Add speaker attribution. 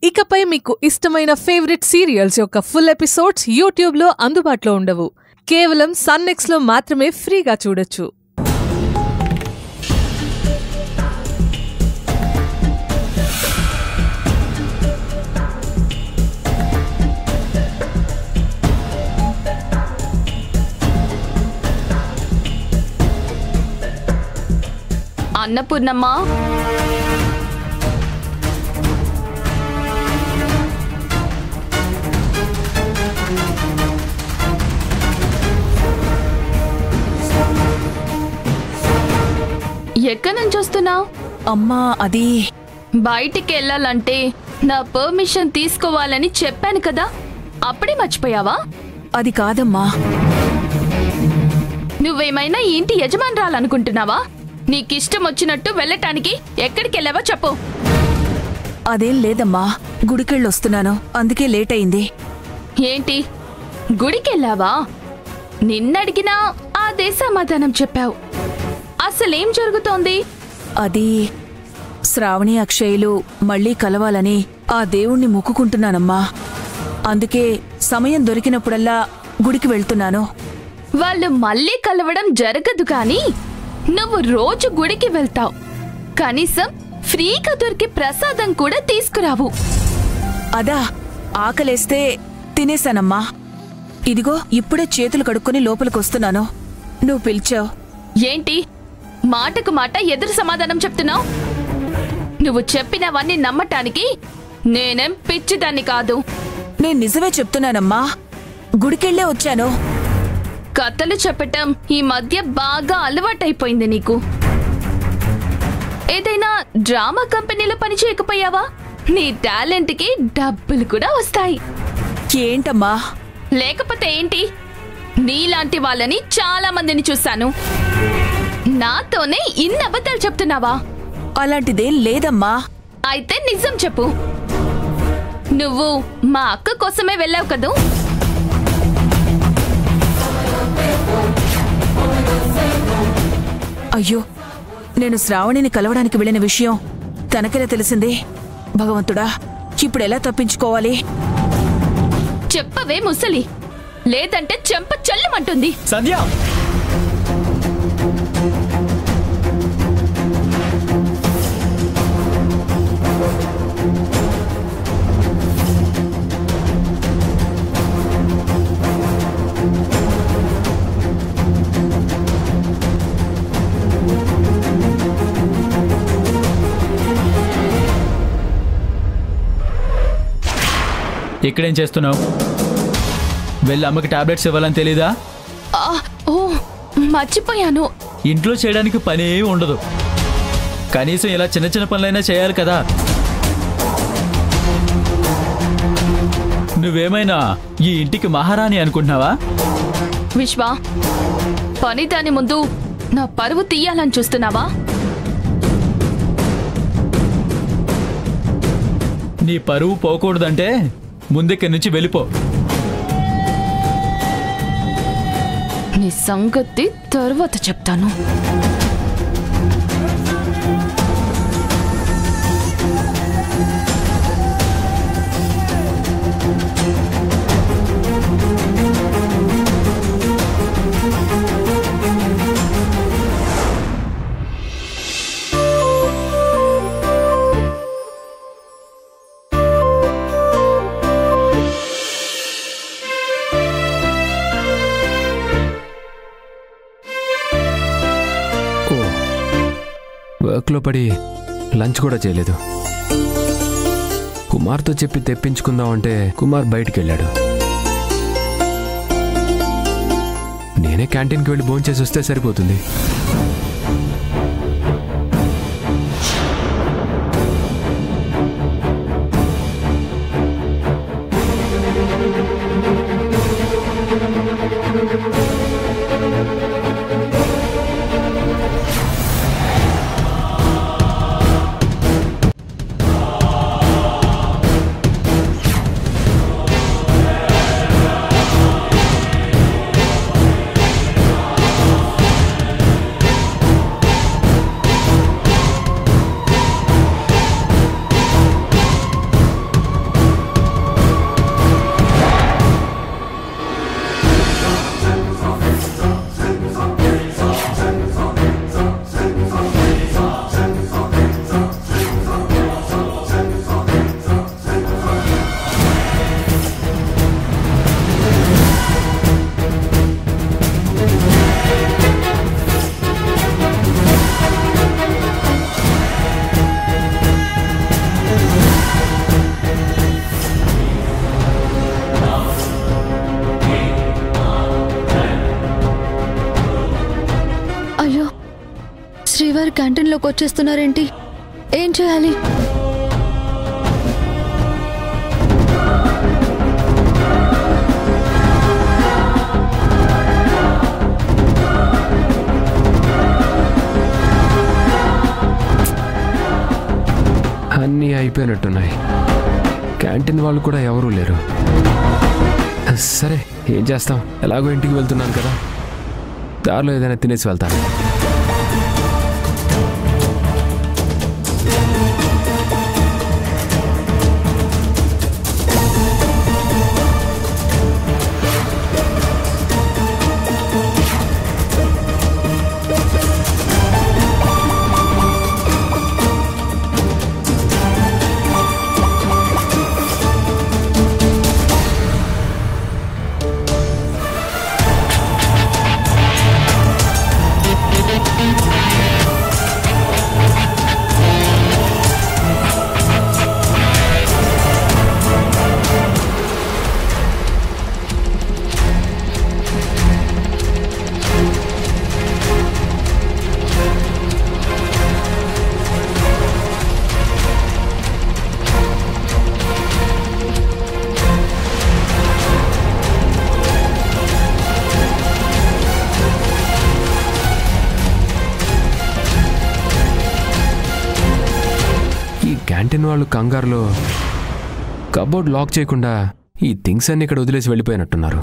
Speaker 1: ఇకపై మీకు ఇష్టమైన ఫేవరెట్ సీరియల్స్ యొక్క ఫుల్ ఎపిసోడ్స్ యూట్యూబ్లో అందుబాటులో ఉండవు. కేవలం సన్నెక్స్లో మాత్రమే ఫ్రీగా చూడొచ్చు.
Speaker 2: అన్నపూర్ణమ్మ, ఎక్కడి నుంచి వస్తున్నావు?
Speaker 3: అమ్మా, అది
Speaker 2: బయటికి వెళ్ళాలంటే నా పర్మిషన్ తీసుకోవాలని చెప్పాను కదా, అప్పుడే మర్చిపోయావా?
Speaker 3: అది కాదమ్మా.
Speaker 2: నువ్వేమైనా ఈ ఇంటి యజమానురాలనుకుంటున్నావా? నీకిష్టం వచ్చినట్టు వెళ్ళటానికి ఎక్కడికి వెళ్ళావో చెప్పు.
Speaker 3: అదేం లేదమ్మా, గుడికెళ్ళొస్తున్నాను, అందుకే లేట్ అయింది.
Speaker 2: ఏంటి, గుడికెళ్ళావా? నిన్నడిగినా అదే సమాధానం చెప్పావు. అసలేం జరుగుతోంది?
Speaker 3: అది శ్రావణి అక్షయ్లు మళ్ళీ కలవాలని ఆ దేవుణ్ణి మొక్కుకుంటున్నానమ్మా. అందుకే సమయం దొరికినప్పుడల్లా గుడికి వెళ్తున్నాను.
Speaker 2: వాళ్ళు మళ్ళీ కలవడం జరగదు కానీ నువ్వు రోజు గుడికి వెళ్తావు. కనీసం ఫ్రీగా దొరికి ప్రసాదం కూడా తీసుకురావు.
Speaker 3: అదా, ఆకలేస్తే తినేశానమ్మా. ఇదిగో ఇప్పుడే చేతులు కడుక్కొని లోపలికొస్తున్నాను. నువ్వు పిలిచావు.
Speaker 2: ఏంటి, మాటకు మాట ఎదురు సమాధానం చెప్తున్నావు? నువ్వు చెప్పినవన్నీ నమ్మటానికి నేనేం పిచ్చిదాన్ని కాదు.
Speaker 3: నేను నిజమే చెప్తున్నానమ్మా, గుడికెళ్లే వచ్చాను.
Speaker 2: కథలు చెప్పటం ఈ మధ్య బాగా అలవాటైపోయింది నీకు. ఏదైనా డ్రామా కంపెనీలో పని చేయకపోయావా? నీ టాలెంట్కి డబ్బులు కూడా వస్తాయి.
Speaker 3: ఏంటమ్మా?
Speaker 2: లేకపోతే ఏంటి, నీలాంటి వాళ్ళని చాలా మందిని చూశాను. నాతోనే ఇన్ని అబద్ధాలు చెప్తున్నావా?
Speaker 3: అలాంటిదేం లేదమ్మా.
Speaker 2: అయితే నిజం చెప్పు. నువ్వు మా అక్క కోసమే వెళ్ళావు కదూ?
Speaker 3: అయ్యో, నేను శ్రావణిని కలవడానికి వెళ్ళిన విషయం తనకెలా తెలిసింది? భగవంతుడా, ఇప్పుడెలా తప్పించుకోవాలి?
Speaker 2: చెప్పవే ముసలి, లేదంటే చెంప చల్లమంటుంది.
Speaker 4: సంధ్య, ఇక్కడేం చేస్తున్నావు? వెళ్ళి అమ్మకి టాబ్లెట్స్ ఇవ్వాలని తెలీదా?
Speaker 2: ఓ, మర్చిపోయాను.
Speaker 4: ఇంట్లో చేయడానికి పని ఏమి ఉండదు. కనీసం ఇలా చిన్న చిన్న పనులైనా చేయాలి కదా. నువ్వేమైనా ఈ ఇంటికి మహారాణి అనుకుంటున్నావా?
Speaker 2: విశ్వ, పని దాని ముందు నా పరువు తీయాలని చూస్తున్నావా?
Speaker 4: నీ పరువు పోకూడదంటే ముందెక్కడి నుంచి వెళ్ళిపో.
Speaker 2: నీ సంగతి తర్వాత చెప్తాను.
Speaker 5: వర్క్లో పడి లంచ్ కూడా చేయలేదు. కుమార్తో చెప్పి తెప్పించుకుందాం అంటే కుమార్ బయటికి వెళ్ళాడు. నేనే క్యాంటీన్కి వెళ్ళి భోంచేసి వస్తే సరిపోతుంది.
Speaker 6: క్యాంటీన్లోకి వచ్చేస్తున్నారేంటి? ఏం చేయాలి?
Speaker 5: అన్నీ అయిపోయినట్టున్నాయి. క్యాంటీన్ వాళ్ళు కూడా ఎవరూ లేరు. సరే, ఏం చేస్తాం? ఎలాగో ఇంటికి వెళ్తున్నాను కదా, దారిలో ఏదైనా తినేసి వెళ్తాను. క్యాంటీన్ వాళ్ళు కంగారులో కబోర్డ్ లాక్ చేయకుండా ఈ థింగ్స్ అన్ని ఇక్కడ వదిలేసి వెళ్ళిపోయినట్టున్నారు.